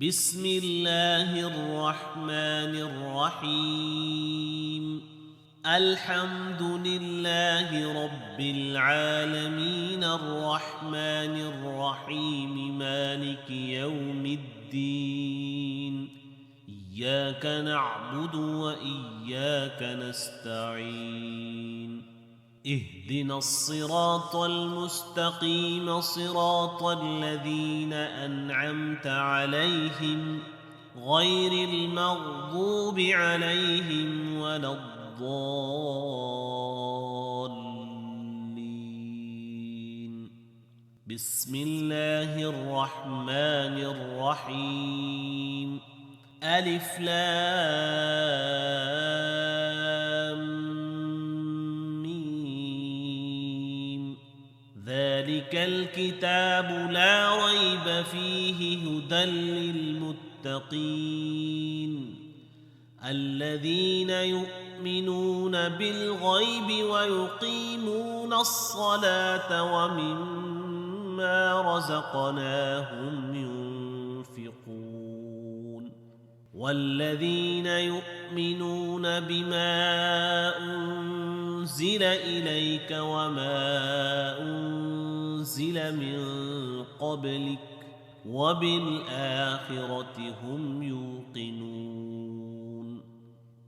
بسم الله الرحمن الرحيم. الحمد لله رب العالمين الرحمن الرحيم مالك يوم الدين. إياك نعبد وإياك نستعين. اهدنا الصراط المستقيم صراط الذين أنعمت عليهم غير المغضوب عليهم ولا الضالين. بسم الله الرحمن الرحيم. ألف لام ذلك الكتاب لا ريب فيه هدى للمتقين الذين يؤمنون بالغيب ويقيمون الصلاة ومما رزقناهم ينفقون والذين يؤمنون بما أنزل إليك وما أنزل من قبلك وبالآخرة هم يوقنون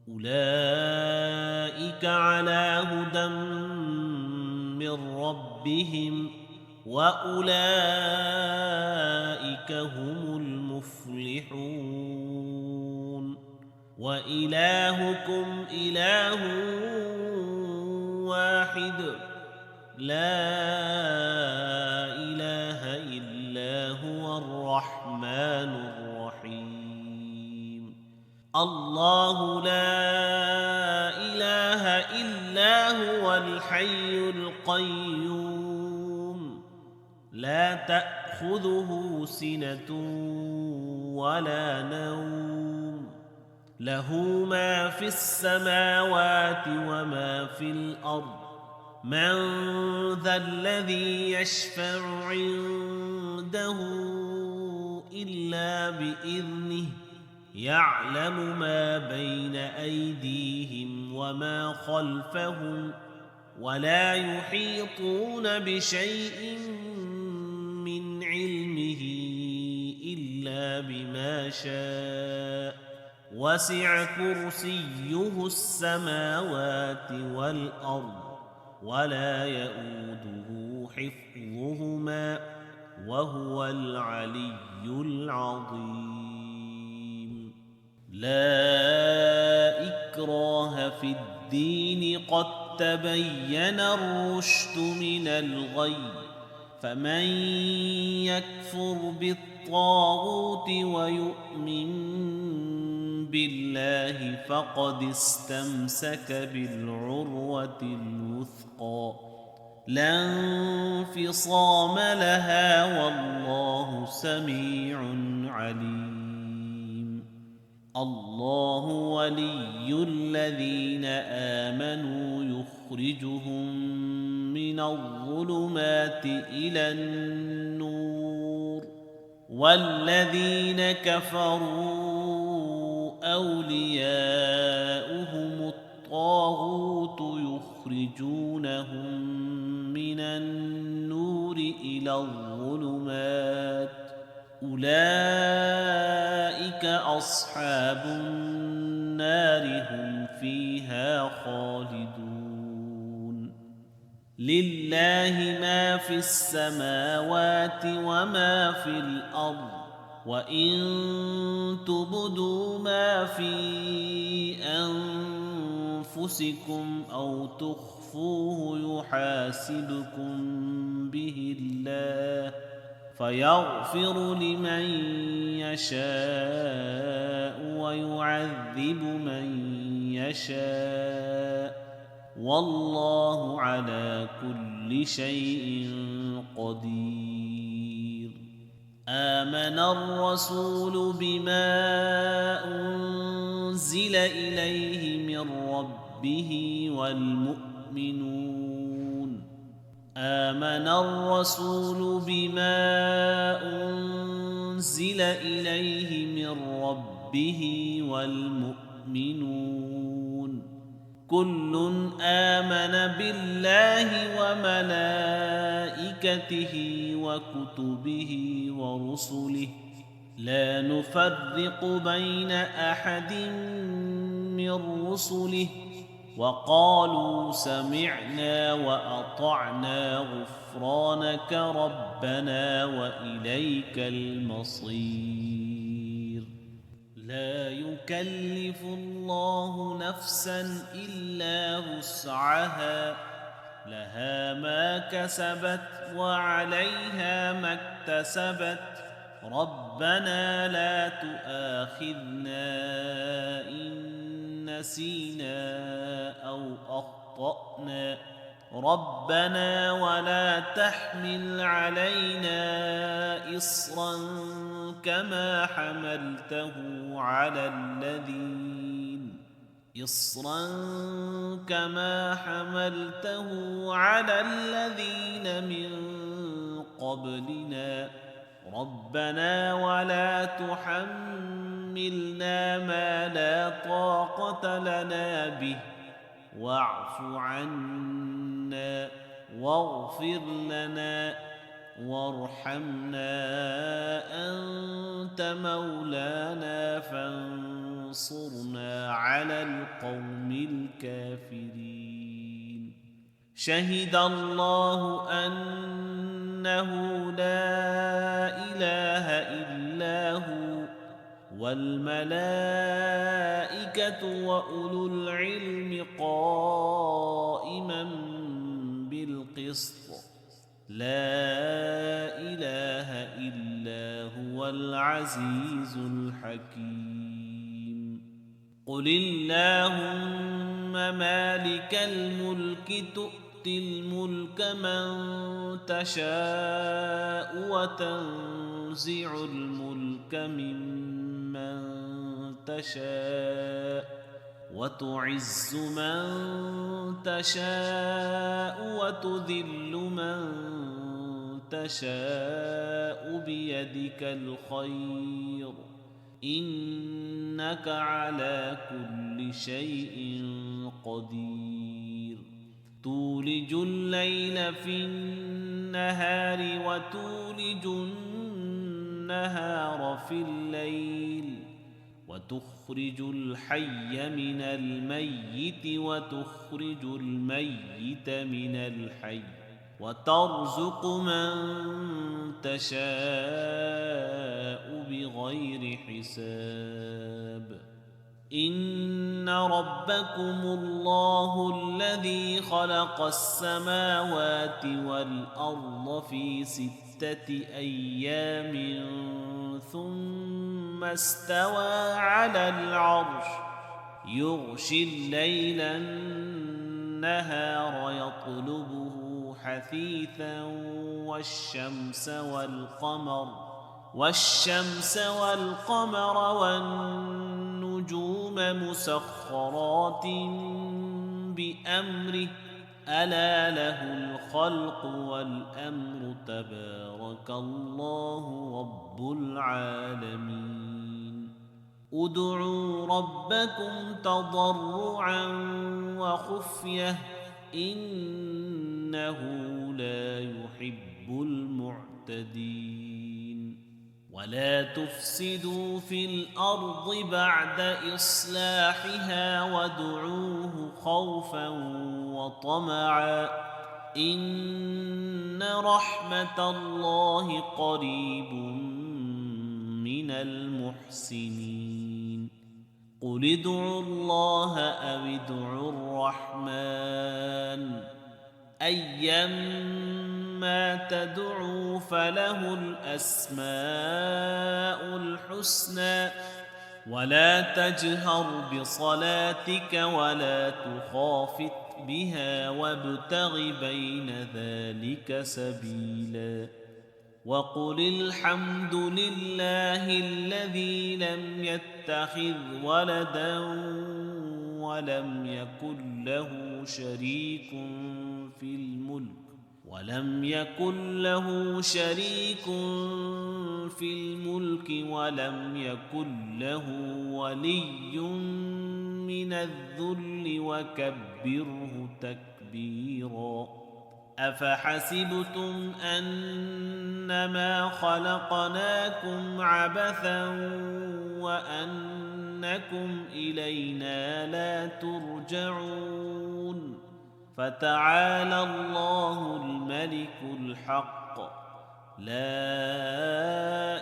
أولئك على هدى من ربهم وأولئك هم المفلحون. وإلهكم إله واحد لا إله إلا هو الرحمن الرحيم. الله لا إله إلا هو الحي القيوم لا تأخذه سنة ولا نوم له ما في السماوات وما في الأرض. من ذا الذي يشفع عنده إلا بإذنه يعلم ما بين أيديهم وما خلفهم ولا يحيطون بشيء من علمه إلا بما شاء وسع كرسيه السماوات والأرض ولا يؤوده حفظهما وهو العلي العظيم. لا إكراه في الدين قد تبين الرشد من الغي فمن يكفر بالطاغوت ويؤمن بالله فقد استمسك بالعروة الوثقى لا انفصام لها والله سميع عليم. الله ولي الذين آمنوا يخرجهم من الظلمات إلى النور والذين كفروا أولياؤهم الطاغوت يخرجونهم من النور إلى الظلمات أولئك أصحاب النار هم فيها خالدون. لله ما في السماوات وما في الأرض وإن تبدوا ما في أنفسكم أو تخفوه يحاسبكم به الله فيغفر لمن يشاء ويعذب من يشاء والله على كل شيء قدير. آمن الرسول بما أنزل إليه من ربه والمؤمنون آمن الرسول بما أنزل أنزل إليه من ربه والمؤمنون كل آمن بالله وملائكته وكتبه ورسله لا نفرق بين أحد من رسله وقالوا سمعنا وأطعنا غفرانك ربنا وإليك المصير لا يكلف الله نفسا إلا وسعها لها ما كسبت وعليها ما اكتسبت ربنا لا تؤاخذنا إن نسينا أو أخطأنا ربنا ولا تحمل علينا إصرا كما حملته على الذين من قبلنا ربنا ولا تحملنا ما لا طاقة لنا به واعف عنا واغفر لنا وارحمنا أنت مولانا فانصرنا على القوم الكافرين شهد الله أنه لا إله إلا هو والملائكة وأولو العلم قائما بالقسط لا إله إلا هو العزيز الحكيم قل اللهم مالك الملك تؤتي الملك من تشاء وتنزع الملك ممن تشاء وتعز من تشاء وتذل من تشاء بيدك الخير إنك على كل شيء قدير تولج الليل في النهار وتولج النهار في الليل وتخرج الحي من الميت وتخرج الميت من الحي وترزق من تشاء بغير حساب إن ربكم الله الذي خلق السماوات والأرض في 6 أيام ثم استوى على العرش يغشي الليل النهار يطلبه حثيثا والشمس والقمر والنجوم مسخرات بأمره ألا له الخلق والأمر تبارك الله رب العالمين ادعوا ربكم تضرعا وخفية إنه لا يحب المعتدين ولا تفسدوا في الأرض بعد إصلاحها وادعوه خوفا وطمعا إن رحمة الله قريب من المحسنين قل ادعوا الله أو ادعوا الرحمن أيما تدعوا فله الأسماء الحسنى ولا تجهر بصلاتك ولا تخافت بها وابتغ بين ذلك سبيلا وقل الحمد لله الذي لم يتخذ ولدا ولم يكن له شريك في الملك ولم يكن له شريك في الملك ولم يكن له ولي من الذل وكبره تكبيرا أفحسبتم أنما خلقناكم عبثا وأنكم إلينا لا ترجعون فتعالى الله الملك الحق لا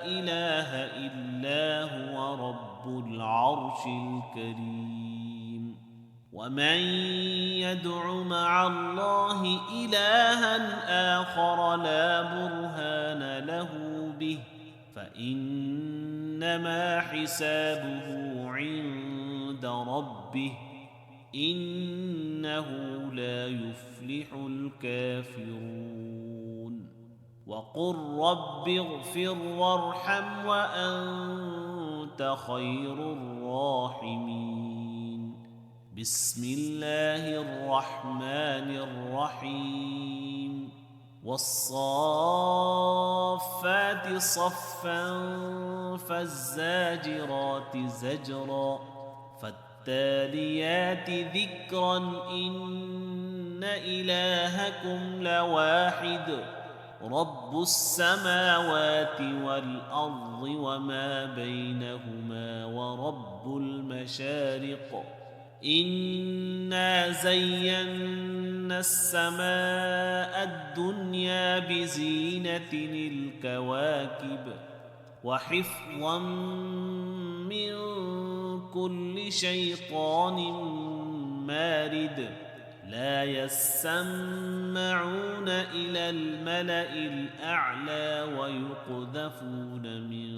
إله إلا هو رب العرش الكريم ومن يدع مع الله إلها آخر لا برهان له به فإنما حسابه عند ربه إنه لا يفلح الكافرون وقل رب اغفر وارحم وأنت خير الراحمين بسم الله الرحمن الرحيم والصافات صفا فالزاجرات زجرا فالتاليات ذكرا إن إلهكم لواحد رب السماوات والأرض وما بينهما ورب المشارق إنا زينا السماء الدنيا بزينة الكواكب وحفظا من كل شيطان مارد لا يسمعون إلى الملأ الأعلى ويقذفون من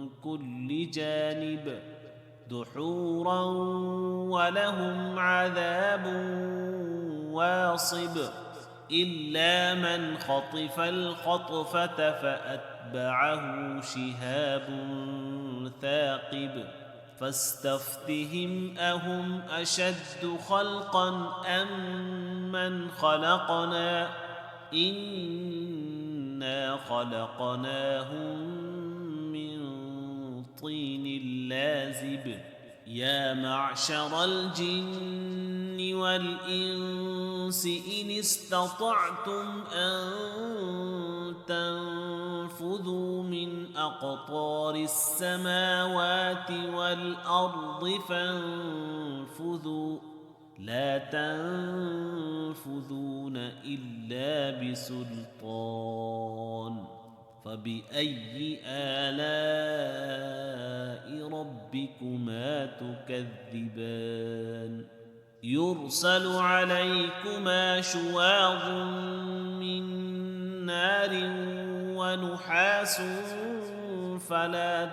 كل جانب دحورا ولهم عذاب واصب إلا من خطف الخطفة فأتبعه شهاب ثاقب فاستفتهم أهم أشد خلقا أم من خلقنا إنا خلقناهم من طين لازب يا معشر الجن والإنس إن استطعتم أن تنفذوا من أقطار السماوات والأرض فانفذوا لا تنفذون إلا بسلطان فبأي آلاء ربكما تكذبان يرسل عليكما شواظ من نار ونحاس فلا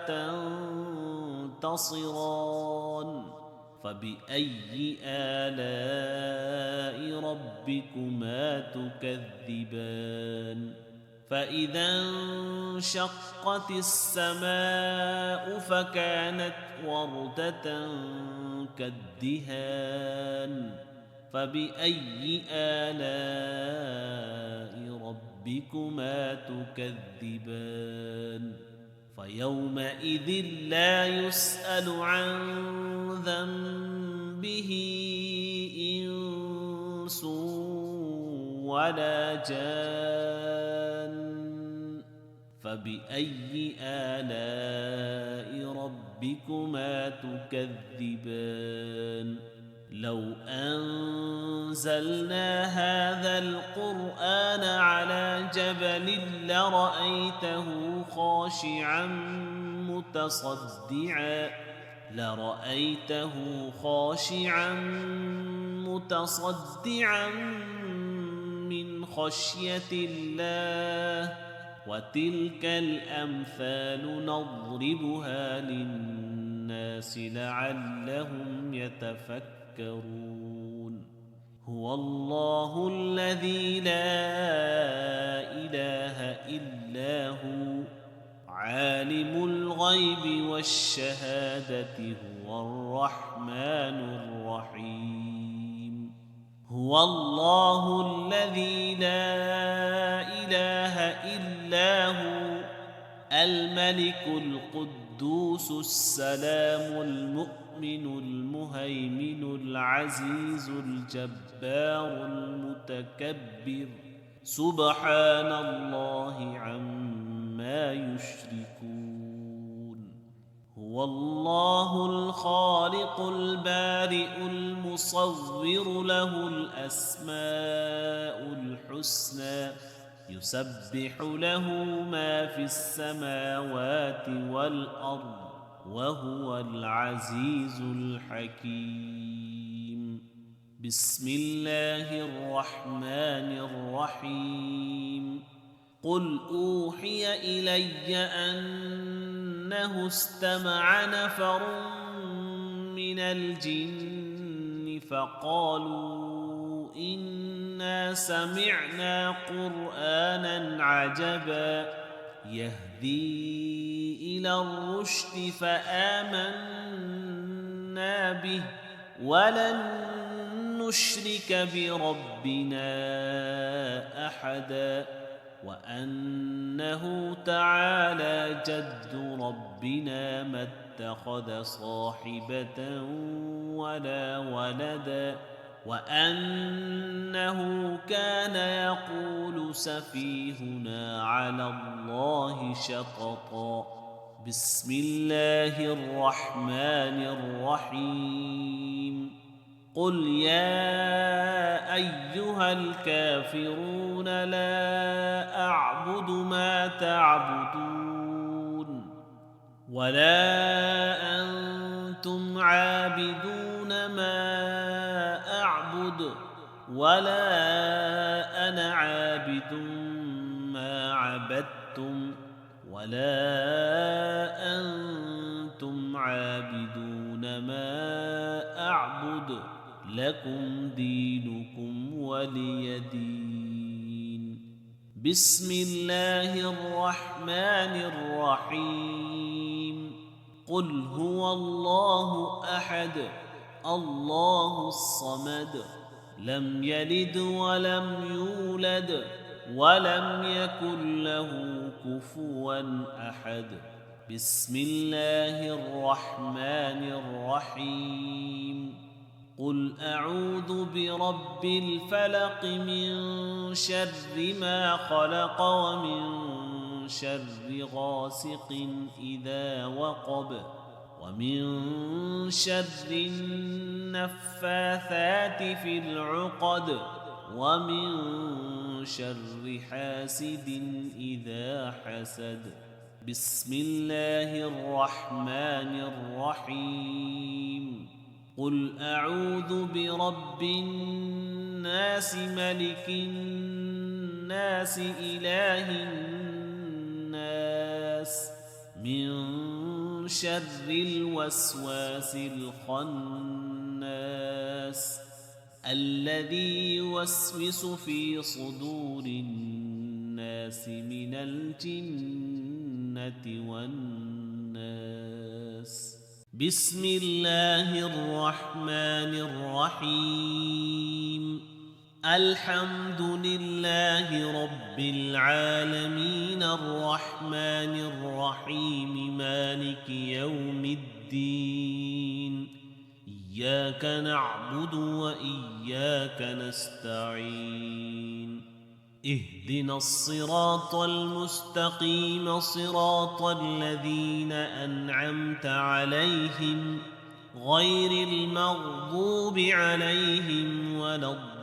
تنتصران فبأي آلاء ربكما تكذبان فإذا انشقت السماء فكانت وردة كالدهان فبأي آلاء ربكما تكذبان فيومئذ لا يسأل عن ذنبه إنس ولا جان فبأي آلاء ربكما تكذبان لو أنزلنا هذا القرآن على جبل لرأيته خاشعا متصدعا من خشية الله وتلك الأمثال نضربها للناس لعلهم يتفكرون هو الله الذي لا إله إلا هو عالم الغيب والشهادة هو الرحمن الرحيم هو الله الذي لا إله إلا هو الملك القدوس السلام المؤمن المهيمن العزيز الجبار المتكبر سبحان الله عما يشركون هو الله الخالق البارئ المصور له الأسماء الحسنى يسبح له ما في السماوات والأرض وهو العزيز الحكيم بسم الله الرحمن الرحيم قل أوحي إلي أنه استمع نفر من الجن فقالوا إنا سمعنا قرآنا عجبا يهدي إلى الرشد فآمنا به ولن نشرك بربنا أحدا وأنه تعالى جد ربنا ما اتخذ صاحبة ولا ولدا وأنه كان يقول سفيهنا على الله شططا بسم الله الرحمن الرحيم قل يا أيها الكافرون لا أعبد ما تعبدون ولا أنتم عابدون ما أعبد ولا أنا عابد ما عبدتم ولا أنتم عابدون ما أعبد لكم دينكم ولي دين بسم الله الرحمن الرحيم قل هو الله أحد الله الصمد لم يلد ولم يولد ولم يكن له كفوا أحد بسم الله الرحمن الرحيم قل أعوذ برب الفلق من شر ما خلق ومن شر غاسق إذا وقب ومن شر النفاثات في العقد ومن شر حاسد إذا حسد بسم الله الرحمن الرحيم قل أعوذ برب الناس ملك الناس إله الناس من شر الوسواس الخناس الذي يوسوس في صدور الناس من الجنة والناس بسم الله الرحمن الرحيم الحمد لله رب العالمين الرحمن الرحيم مالك يوم الدين إياك نعبد وإياك نستعين اهدنا الصراط المستقيم صراط الذين أنعمت عليهم غير المغضوب عليهم ولا الضالين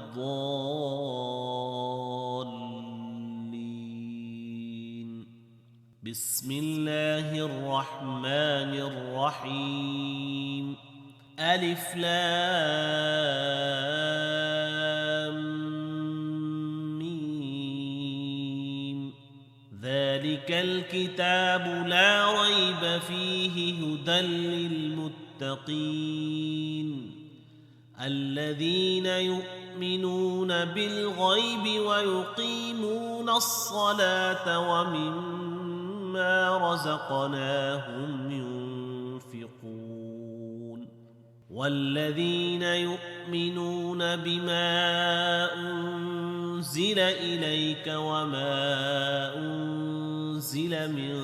بسم الله الرحمن الرحيم ألف لام ميم ذلك الكتاب لا ريب فيه هدى للمتقين الذين يؤمنون بالغيب ويقيمون الصلاة ومما رزقناهم ينفقون والذين يؤمنون يؤمنون بما أنزل إليك وما أنزل من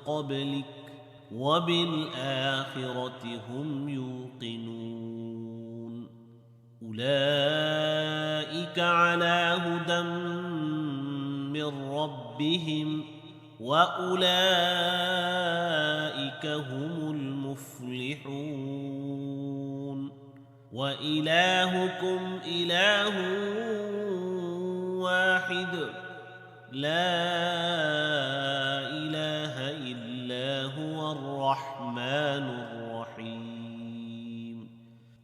قبلك وبالآخرة هم يوقنون أولئك على هدى من ربهم وأولئك هم المفلحون وإلهكم إله واحد لا إله إلا هو الرحمن الرحيم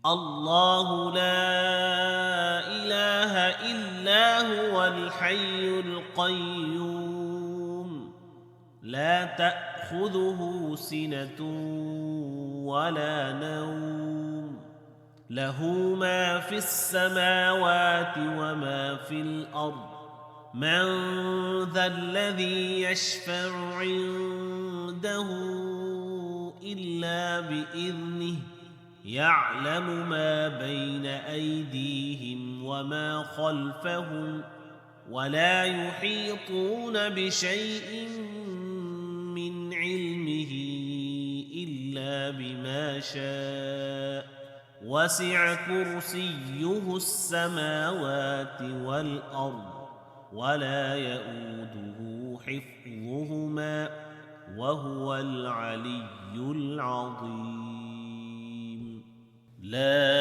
الله لا إله إلا هو الحي القيوم لا تأخذه سنة ولا نوم له ما في السماوات وما في الأرض من ذا الذي يشفع عنده إلا بإذنه يعلم ما بين أيديهم وما خلفهم ولا يحيطون بشيء من علمه إلا بما شاء وسع كرسيه السماوات والأرض ولا يؤوده حفظهما وهو العلي العظيم لا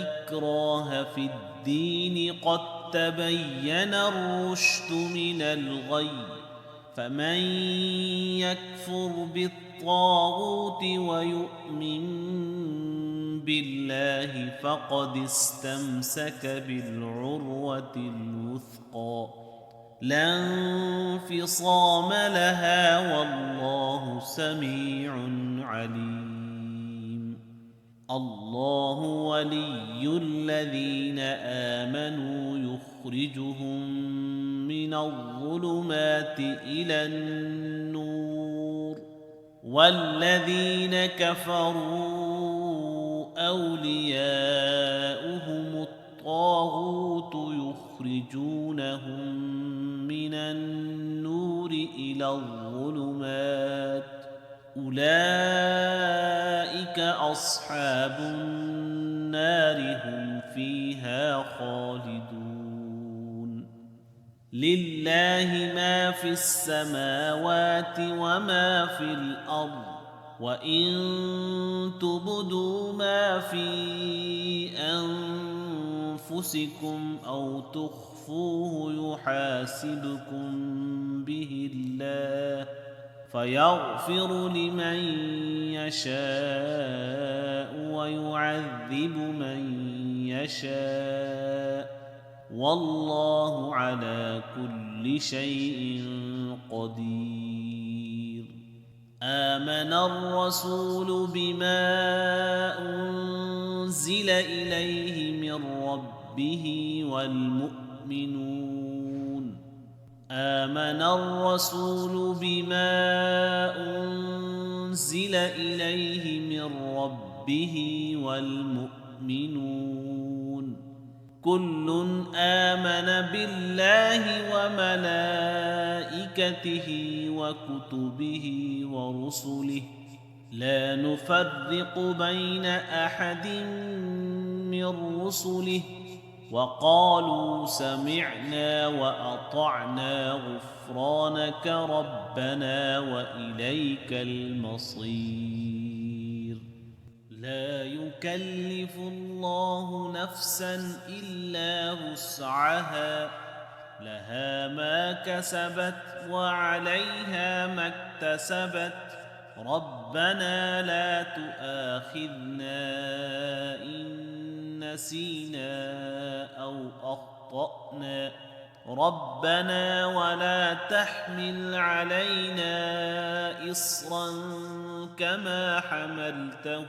إكراه في الدين قد تبين الرشد من الغي فمن يكفر بالطاغوت ويؤمن بالله فقد استمسك بالعروة الوثقى لا انفصام لها والله سميع عليم الله ولي الذين آمنوا يخرجهم من الظلمات إلى النور والذين كفروا أولياؤهم الطاغوت يخرجونهم من النور إلى الظلمات أولئك أصحاب النار هم فيها خالدون لله ما في السماوات وما في الأرض وإن تبدوا ما في أنفسكم أو تخفوه يحاسبكم به الله فيغفر لمن يشاء ويعذب من يشاء والله على كل شيء قدير آمن الرسول بما أنزل إليه من ربه والمؤمنون آمن الرسول بما أنزل إليه من ربه والمؤمنون كل آمن بالله وملائكته وكتبه ورسله لا نفرق بين أحد من رسله وقالوا سمعنا وأطعنا غفرانك ربنا وإليك المصير لا يكلف الله نفسا إلا وسعها لها ما كسبت وعليها ما اكتسبت ربنا لا تؤاخذنا إن نسينا أو أخطأنا ربنا ولا تحمل علينا إصرا كما حملته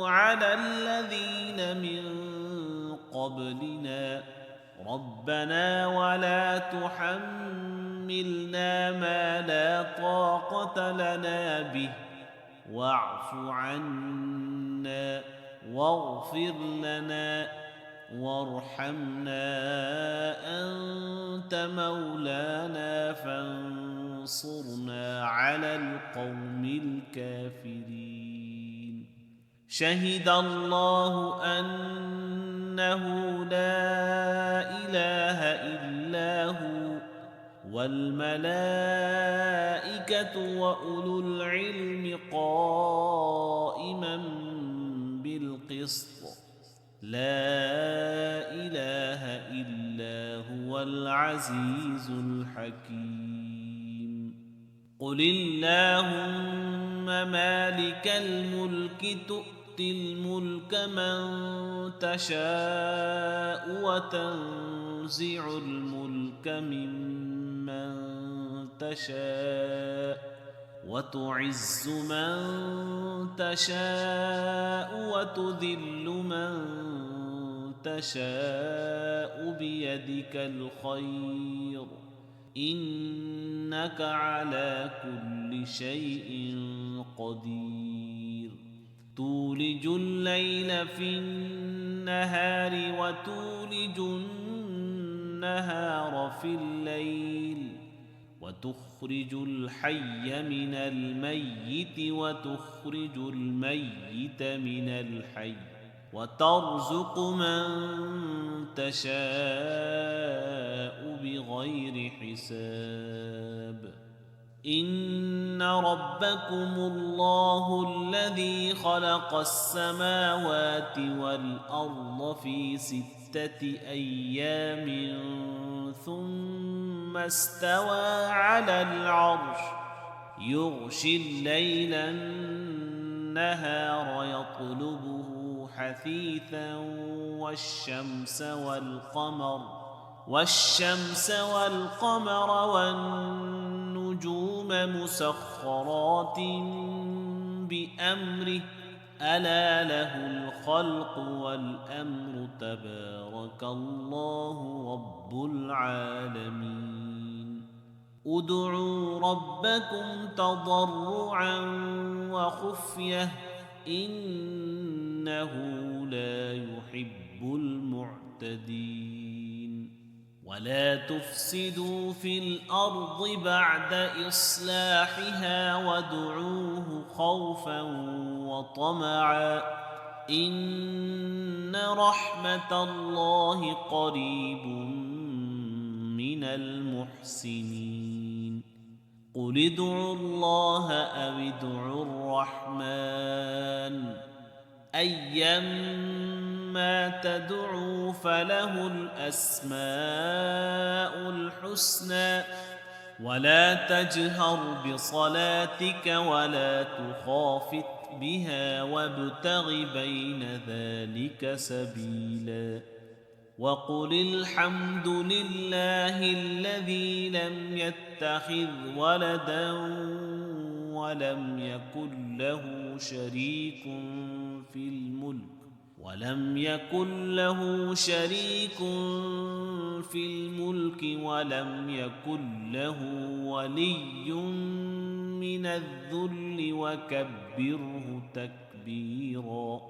على الذين من قبلنا ربنا ولا تحملنا حملنا ما لا طاقة لنا به واعف عنا واغفر لنا وارحمنا أنت مولانا فانصرنا على القوم الكافرين. شهد الله أنه لا إله إلا هو والملائكة وأولو العلم قائما بالقسط لا إله إلا هو العزيز الحكيم. قل اللهم مالك الملك تؤتي الملك من تشاء وتنزع الملك ممن تشاء وتعز من تشاء وتذل من تشاء بيدك الخير إنك على كل شيء قدير. تولج الليل في النهار وتولج النهار في الليل وتخرج الحي من الميت وتخرج الميت من الحي وترزق من تشاء بغير حساب. إن ربكم الله الذي خلق السماوات والأرض في 6 أيام ثم استوى على العرش يغشي الليل النهار يطلبه حثيثا والشمس والقمر والنجوم مسخرات بأمره ألا له الخلق والأمر تبارك الله رب العالمين. ادعوا ربكم تضرعا وخفية إنه لا يحب المعتدين. ولا تفسدوا في الأرض بعد إصلاحها وادعوه خوفا وطمعا إن رحمة الله قريب من المحسنين. قل ادعوا الله أو ادعوا الرحمن أيما تدعوا فله الأسماء الحسنى ولا تجهر بصلاتك ولا تخافت بها وابتغ بين ذلك سبيلا. وقل الحمد لله الذي لم يتخذ ولدا ولم يكن له شريك في الملك ولم يكن له ولي من الذل وكبره تكبيرا.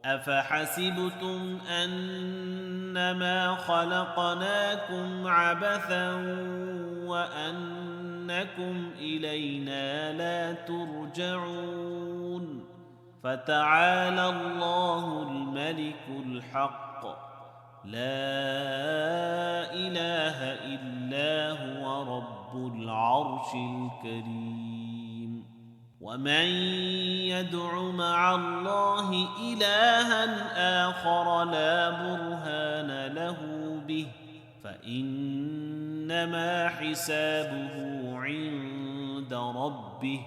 أفحسبتم أنما خلقناكم عبثا وأنكم إلينا لا ترجعون. فتعالى الله الملك الحق لا إله إلا هو رب العرش الكريم. ومن يدع مع الله إلها آخر لا برهان له به فإنما حسابه عند ربه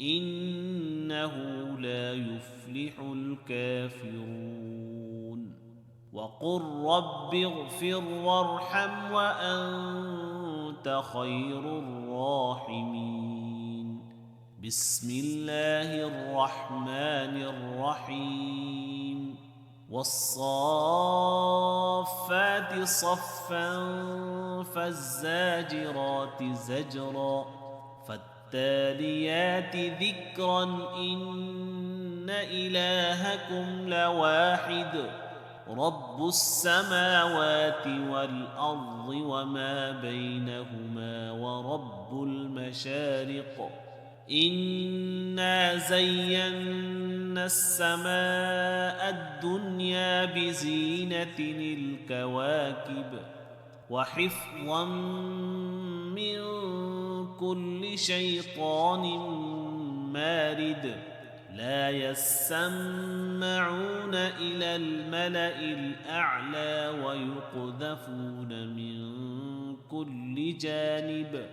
إنه لا يفلح الكافرون. وقل رب اغفر وارحم وأنت خير الراحمين. بسم الله الرحمن الرحيم. والصافات صفا فالزاجرات زجرا فالتاليات ذكرا إن إلهكم لواحد رب السماوات والأرض وما بينهما ورب المشارق إنا زينا السماء الدنيا بزينة الكواكب وحفظا من كل شيطان مارد لا يسمعون إلى الملأ الأعلى ويقذفون من كل جانب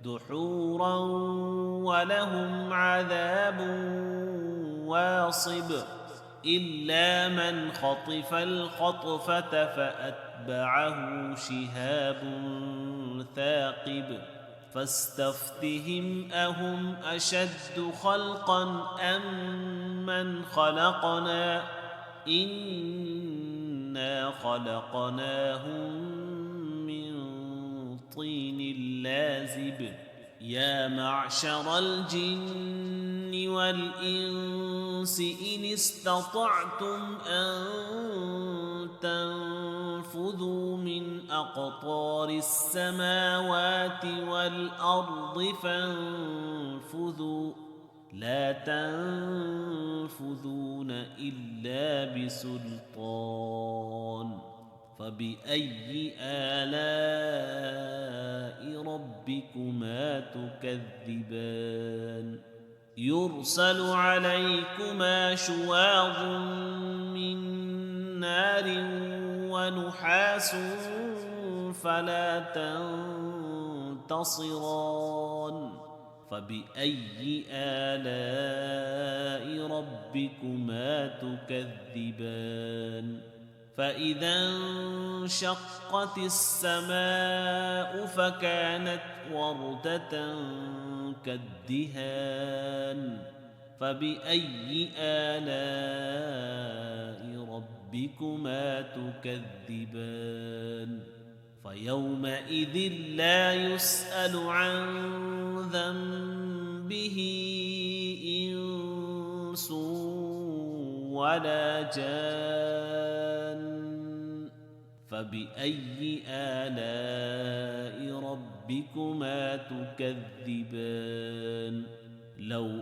دحورا ولهم عذاب واصب إلا من خطف الخطفة فأتبعه شهاب ثاقب فاستفتهم أهم أشد خلقا أم من خلقنا إنا خلقناهم من طين لازب يا معشر الجن والإنس إن استطعتم أن تنفذوا من أقطار السماوات والأرض فانفذوا لا تنفذون إلا بسلطان فبأي آلاء ربكما تكذبان يرسل عليكما شواظ من نار ونحاس فلا تنتصران فبأي آلاء ربكما تكذبان فإذا انشقت السماء فكانت وردة كالدهان فبأي آلاء ربكما تكذبان فيومئذ لا يسأل عن ذنبه إنس ولا جان فبأي آلاء ربكما تكذبان لو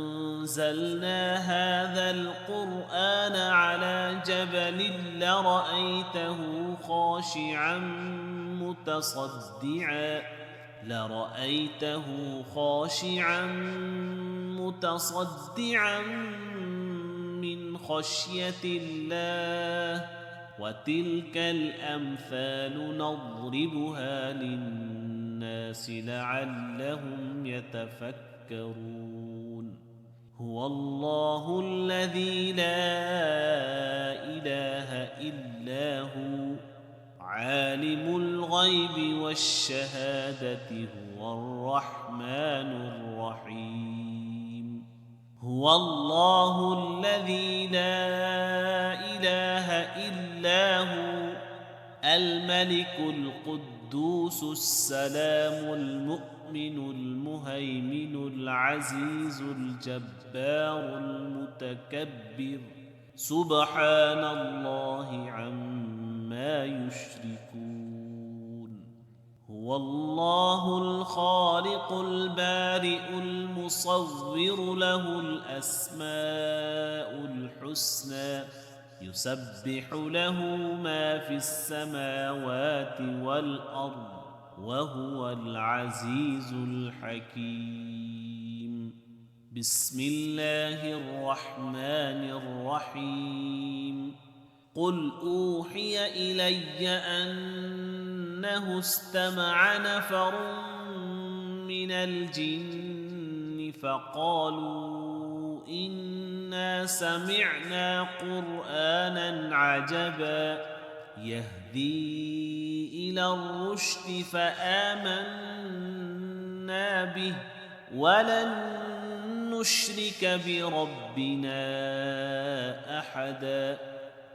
أنزلنا هذا القرآن على جبل لرأيته خاشعا متصدعا من خشية الله وتلك الأمثال نضربها للناس لعلهم يتفكرون هو الله الذي لا إله إلا هو عالم الغيب والشهادة هو الرحمن الرحيم هو الله الذي لا إله إلا هو الملك القدوس السلام المؤمن المهيمن العزيز الجبار المتكبر سبحان الله عما يشركون هو الله الخالق البارئ المصور له الأسماء الحسنى يسبح له ما في السماوات والأرض وهو العزيز الحكيم بسم الله الرحمن الرحيم قل أوحي إلي أنه استمع نفر من الجن فقالوا إنا سمعنا قرآنا عجبا يهدي إلى الرشد فآمنا به ولن نشرك بربنا أحدا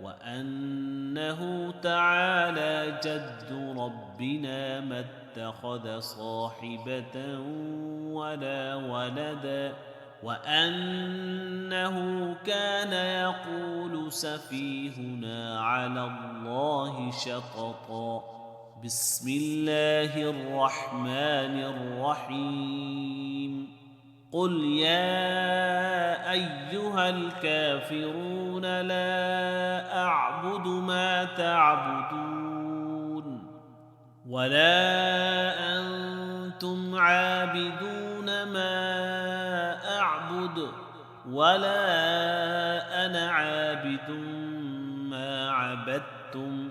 وأنه تعالى جد ربنا ما اتخذ صاحبة ولا ولدا وأنه كان يقول سفيهنا على الله شططا. بسم الله الرحمن الرحيم. قل يا أيها الكافرون لا أعبد ما تعبدون ولا أنتم عابدون ما أعبد ولا أنا عابد ما عبدتم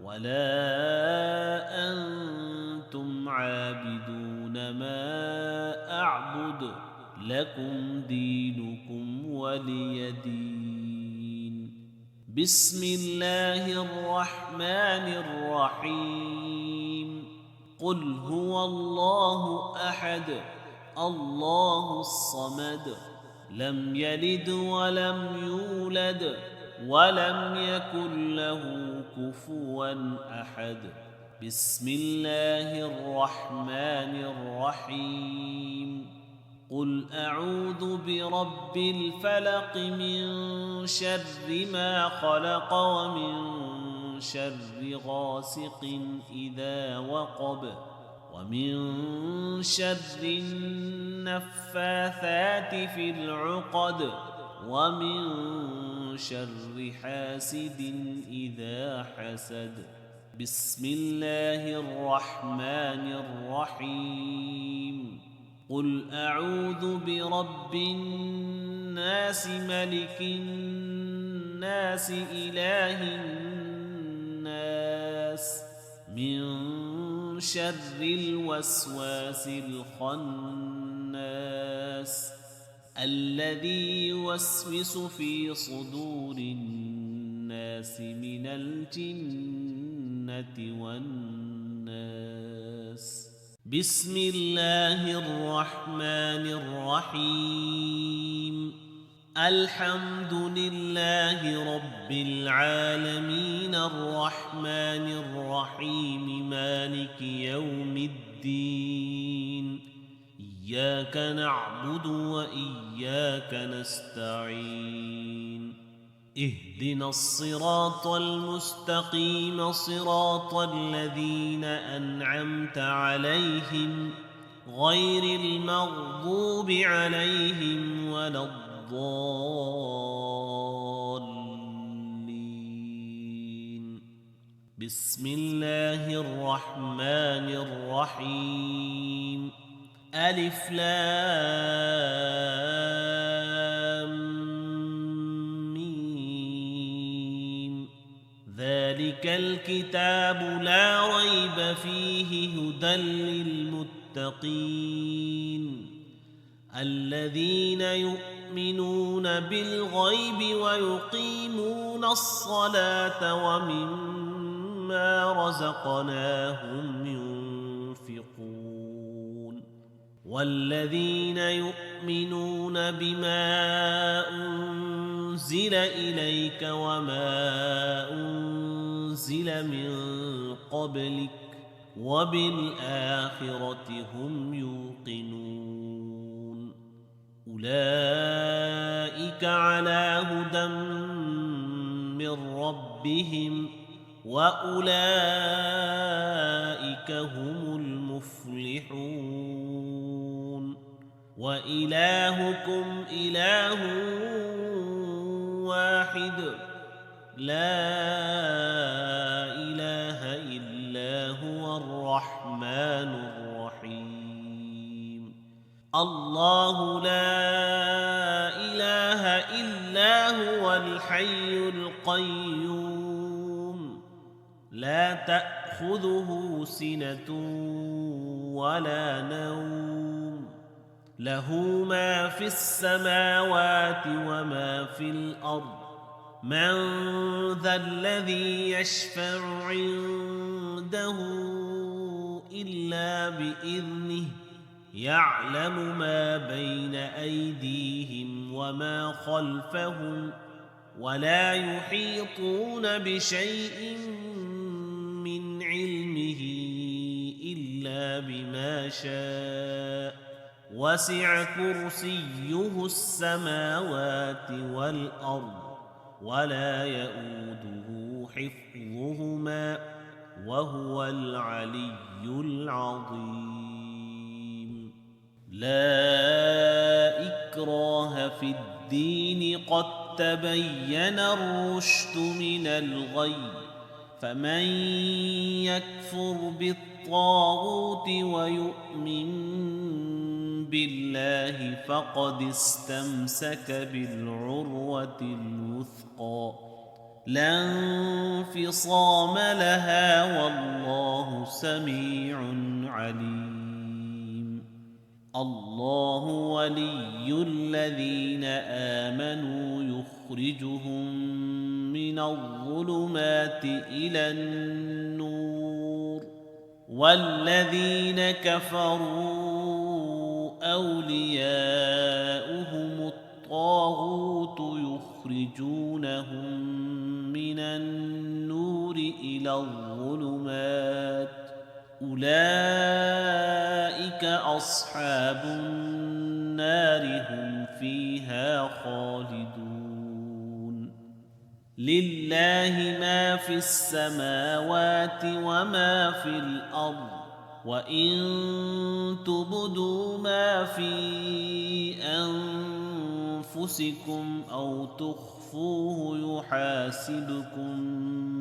ولا أنتم عابدون ما أعبد لكم دينكم ولي دين. بسم الله الرحمن الرحيم. قل هو الله أحد الله الصمد لم يلد ولم يولد ولم يكن له كفوا أحد. بسم الله الرحمن الرحيم. قل أعوذ برب الفلق من شر ما خلق ومن شر غاسق إذا وقب ومن شر النفاثات في العقد ومن شر حاسد إذا حسد. بسم الله الرحمن الرحيم. قل أعوذ برب الناس ملك الناس إله الناس من شر الوسواس الخناس الذي يوسوس في صدور الناس من الجنة والناس. بسم الله الرحمن الرحيم. الحمد لله رب العالمين الرحمن الرحيم مالك يوم الدين. إياك نعبد وإياك نستعين. اهدنا الصراط المستقيم صراط الذين أنعمت عليهم غير المغضوب عليهم ولا الضالين. بسم الله الرحمن الرحيم. ألف لام ميم. ذلك الكتاب لا ريب فيه هدى للمتقين الذين يؤمنون بالغيب ويقيمون الصلاة ومما رزقناهم ينفقون والذين يؤمنون بما أنزل إليك وما أنزل من قبلك وبالآخرة هم يوقنون. أولئك على هدى من ربهم وأولئك هم المفلحون. وإلهكم إله واحد لا إله إلا هو الرحمن الرحيم. الله لا إله إلا هو الحي القيوم لا تأخذه سنة ولا نوم له ما في السماوات وما في الأرض. من ذا الذي يشفع عنده إلا بإذنه يعلم ما بين أيديهم وما خلفهم ولا يحيطون بشيء من علمه إلا بما شاء وسع كرسيه السماوات والأرض ولا يؤوده حفظهما وهو العلي العظيم. لا إكراه في الدين قد تبين الرشد من الغي فمن يكفر بالطاغوت ويؤمن بالله فقد استمسك بالعروة الوثقى لا انفصام لها والله سميع عليم. الله ولي الذين آمنوا يخرجهم من الظلمات إلى النور والذين كفروا أولياؤهم الطاغوت يخرجونهم من النور إلى الظلمات أولئك أصحاب النار هم فيها خالدون. لله ما في السماوات وما في الأرض وإن تبدوا ما في أنفسكم أو تخفوه يحاسبكم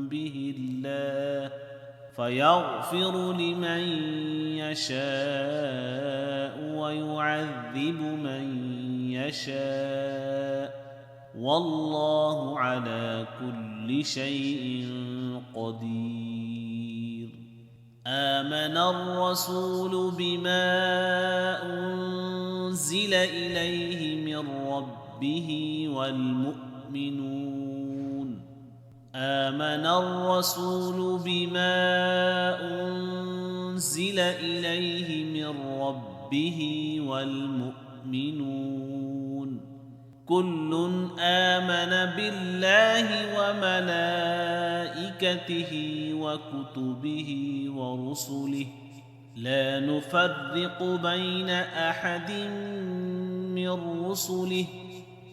به الله فيغفر لمن يشاء ويعذب من يشاء والله على كل شيء قدير. آمن الرسول بما أنزل إليه من ربه والمؤمنون آمن الرسول بما أنزل إليه من ربه والمؤمنون كل آمن بالله وملائكته وكتبه ورسله لا نفرق بين أحد من رسله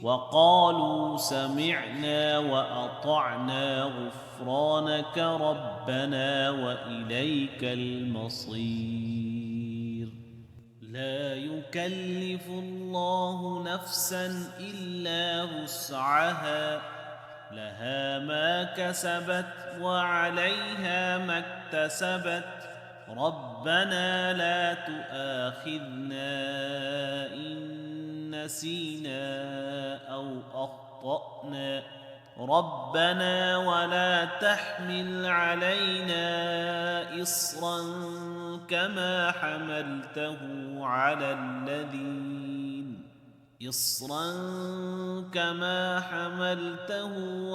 وقالوا سمعنا وأطعنا غفرانك ربنا وإليك المصير. لا يكلف الله نفسا إلا وسعها لها ما كسبت وعليها ما اكتسبت ربنا لا تؤاخذنا إن نسينا أو أخطأنا ربنا ولا تحمل علينا إصرا كما حملته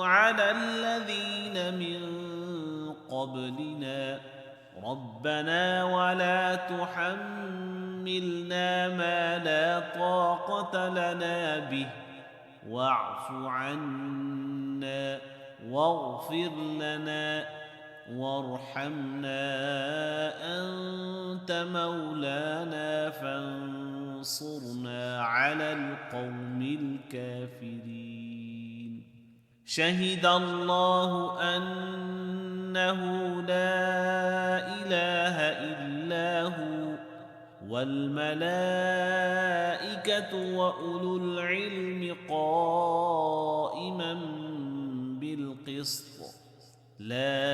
على الذين من قبلنا ربنا ولا تحملنا ما لا طاقة لنا به واعف عنا واغفر لنا وارحمنا أنت مولانا فانصرنا على القوم الكافرين. شهد الله أنه لا إله إلا هو والملائكة وأولو العلم قائما بالقسط لا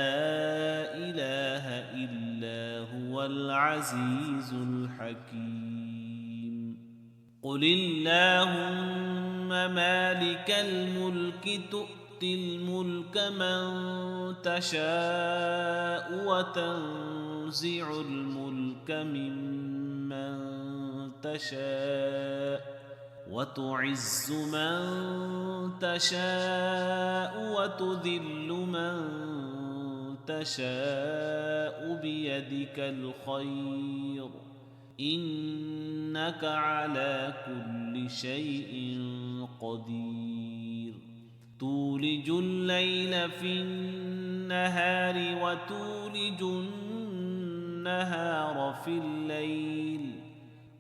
إله إلا هو العزيز الحكيم. قل اللهم مالك الملك تؤتي الملك من تشاء وتنزع الملك ممن تشاء وتعز من تشاء وتذل من تشاء بيدك الخير إنك على كل شيء قدير. تولج الليل في النهار وتولج النهار في الليل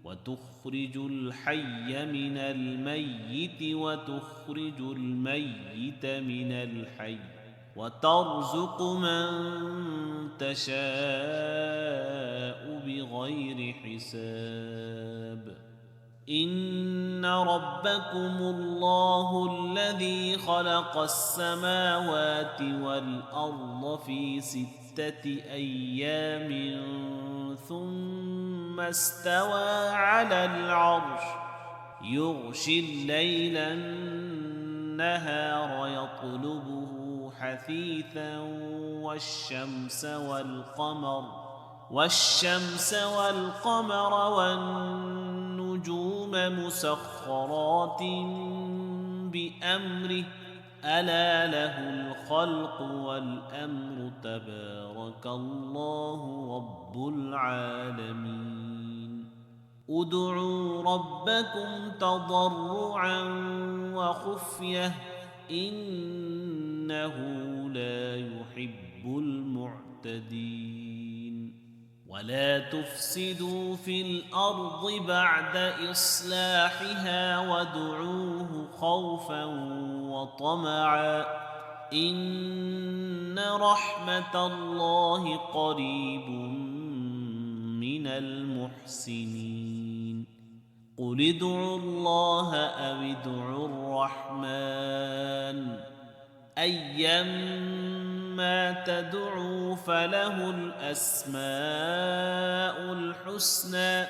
وتخرج الحي من الميت وتخرج الميت من الحي وترزق من تشاء بغير حساب إن ربكم الله الذي خلق السماوات والأرض في 6 أيام ثم استوى على العرش يغشي الليل النهار يطلبه حثيثا والشمس والقمر والنجوم مسخرات بأمره ألا له الخلق والأمر تبارك الله رب العالمين ادعوا ربكم تضرعا وخفية إنه لا يحب المعتدين ولا تفسدوا في الأرض بعد إصلاحها وادعوه خوفا وطمعا إن رحمة الله قريب من المحسنين قل ادعوا الله أو ادعوا الرحمن أيما تدعوا فله الأسماء الحسنى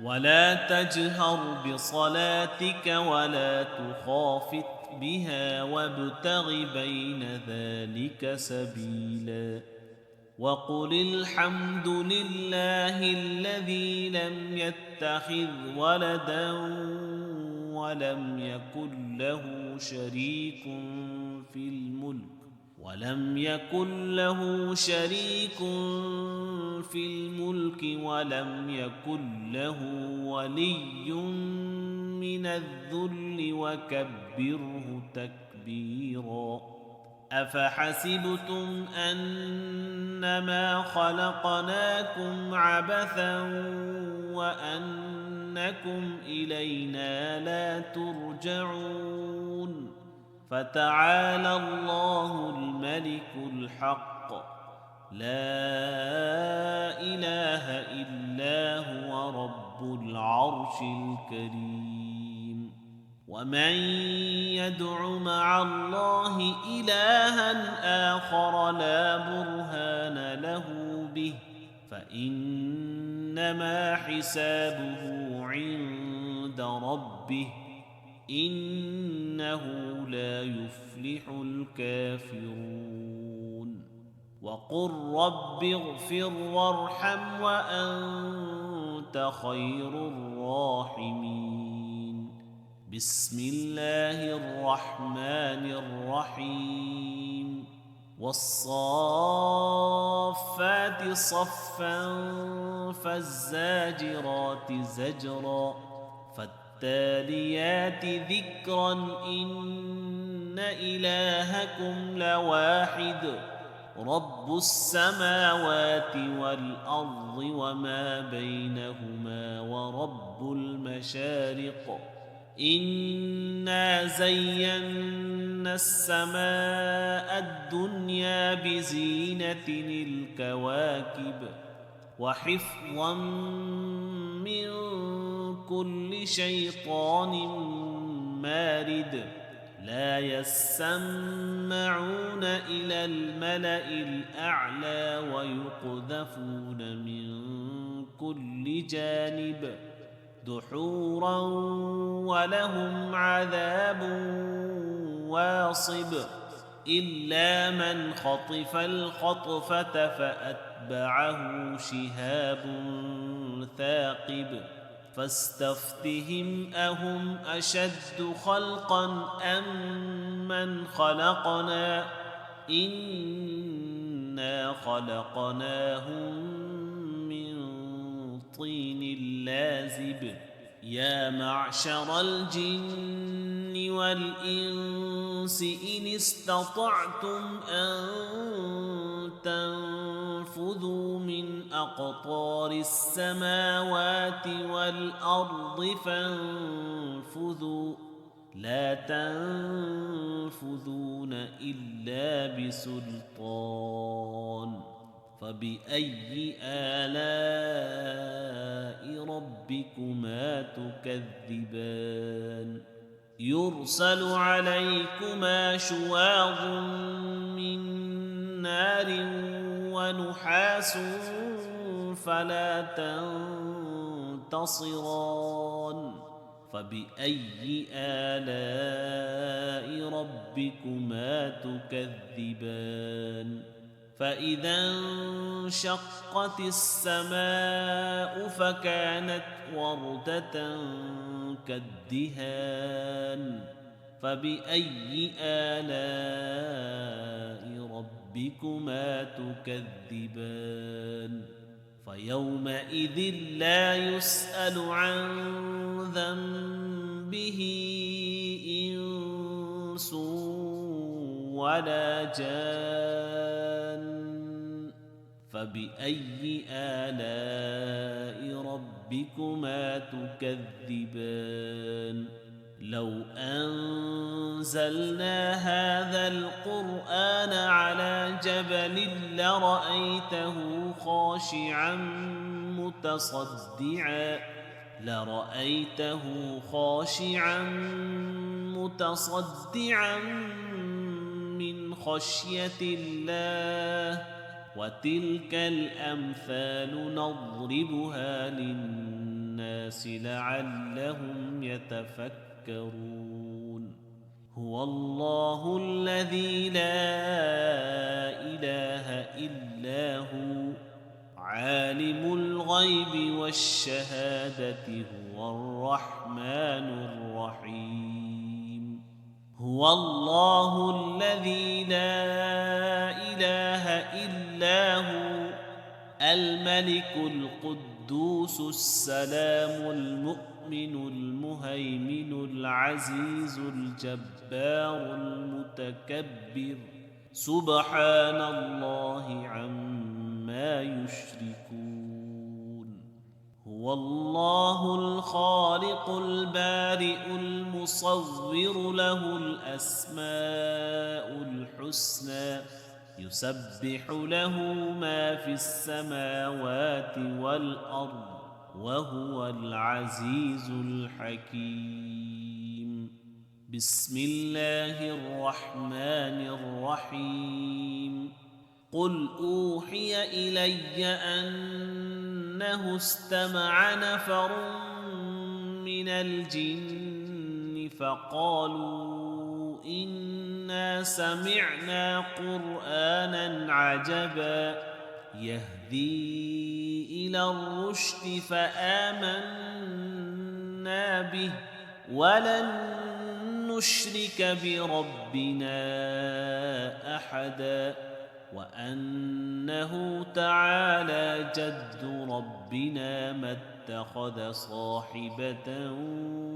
ولا تجهر بصلاتك ولا تخافت بها وابتغ بين ذلك سبيلا وقل الحمد لله الذي لم يتخذ ولدا ولم يكن له شريك في الملك ولم يكن له ولي من الذل وكبره تكبيرا أفحسبتم أنما خلقناكم عبثا وأنكم إلينا لا ترجعون فتعالى الله الملك الحق لا إله إلا هو رب العرش الكريم ومن يدع مع الله إلها آخر لا برهان له به فإنما حسابه عند ربه إنه لا يفلح الكافرون وقل رب اغفر وارحم وأنت خير الراحمين بسم الله الرحمن الرحيم والصافات صفا فالزاجرات زجرا فالتاليات ذكرا إن إلهكم لواحد رب السماوات والأرض وما بينهما ورب المشارق إنا زينا السماء الدنيا بزينة الكواكب وحفظا من كل شيطان مارد لا يسمعون إلى الملأ الأعلى ويقذفون من كل جانب دحورا ولهم عذاب واصب إلا من خطف الخطفة فأتبعه شهاب ثاقب فاستفتهم أهم أشد خلقا أم من خلقنا إنا خلقناهم من طين لازب يا معشر الجن والإنس الإنس إن استطعتم أن تنفذوا من أقطار السماوات والأرض فانفذوا لا تنفذون إلا بسلطان فبأي آلاء ربكما تكذبان يرسل عليكما شواظ من نار ونحاس فلا تنتصران فبأي آلاء ربكما تكذبان فإذا انشقت السماء فكانت وردة كالدهان فبأي آلاء ربكما تكذبان فيومئذ لا يسأل عن ذنبه إنس ولا جان فبأي آلاء ربكما تكذبان لو أنزلنا هذا القرآن على جبل لرأيته خاشعا متصدعا من خشية الله وتلك الأمثال نضربها للناس لعلهم يتفكرون هو الله الذي لا إله إلا هو عالم الغيب والشهادة هو الرحمن الرحيم هو الله الذي لا إله إلا هو الملك القدوس السلام المؤمن المهيمن العزيز الجبار المتكبر سبحان الله عما يشركون هو الله الخالق البارئ المصور له الأسماء الحسنى يسبح له ما في السماوات والأرض وهو العزيز الحكيم بسم الله الرحمن الرحيم قل أوحي إلي أنه استمع نفر من الجن فقالوا إنا سمعنا قرآنا عجبا يهدي إلى الرشد فآمنا به ولن نشرك بربنا أحدا وأنه تعالى جد ربنا ما اتخذ صاحبة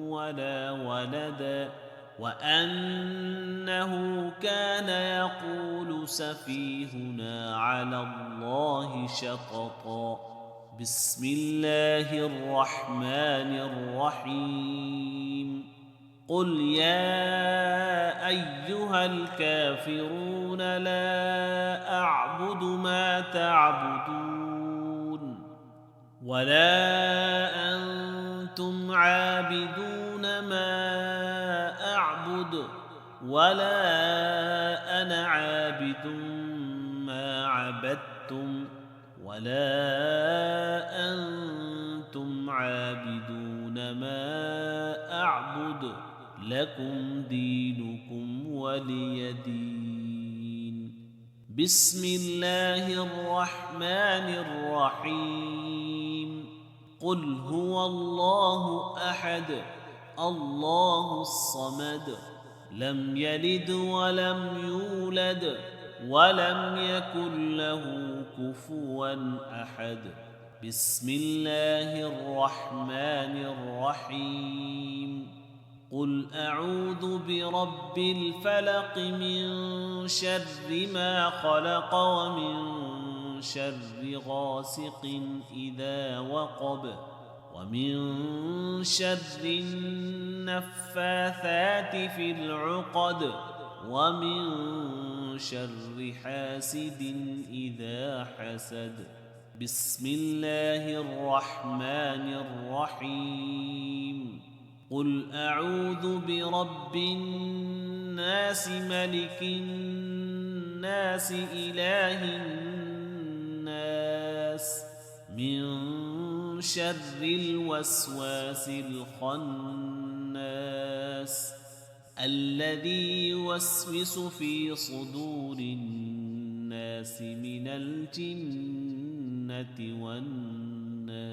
ولا ولدا وأنه كان يقول سفيهنا على الله شططا بسم الله الرحمن الرحيم قل يا أيها الكافرون لا أعبد ما تعبدون ولا أنتم عابدون ما أعبد ولا أنا عابد ما عبدتم ولا أنتم عابدون ما أعبد لكم دينكم ولي دين بسم الله الرحمن الرحيم قل هو الله أحد الله الصمد لم يلد ولم يولد ولم يكن له كفوا أحد بسم الله الرحمن الرحيم قل أعوذ برب الفلق من شر ما خلق ومن شر غاسق إذا وقب ومن شر النفاثات في العقد ومن شر حاسد إذا حسد. بسم الله الرحمن الرحيم. قل أعوذ برب الناس ملك الناس إله الناس من شر الوسواس الخناس الذي يوسوس في صدور الناس من الجنة والناس.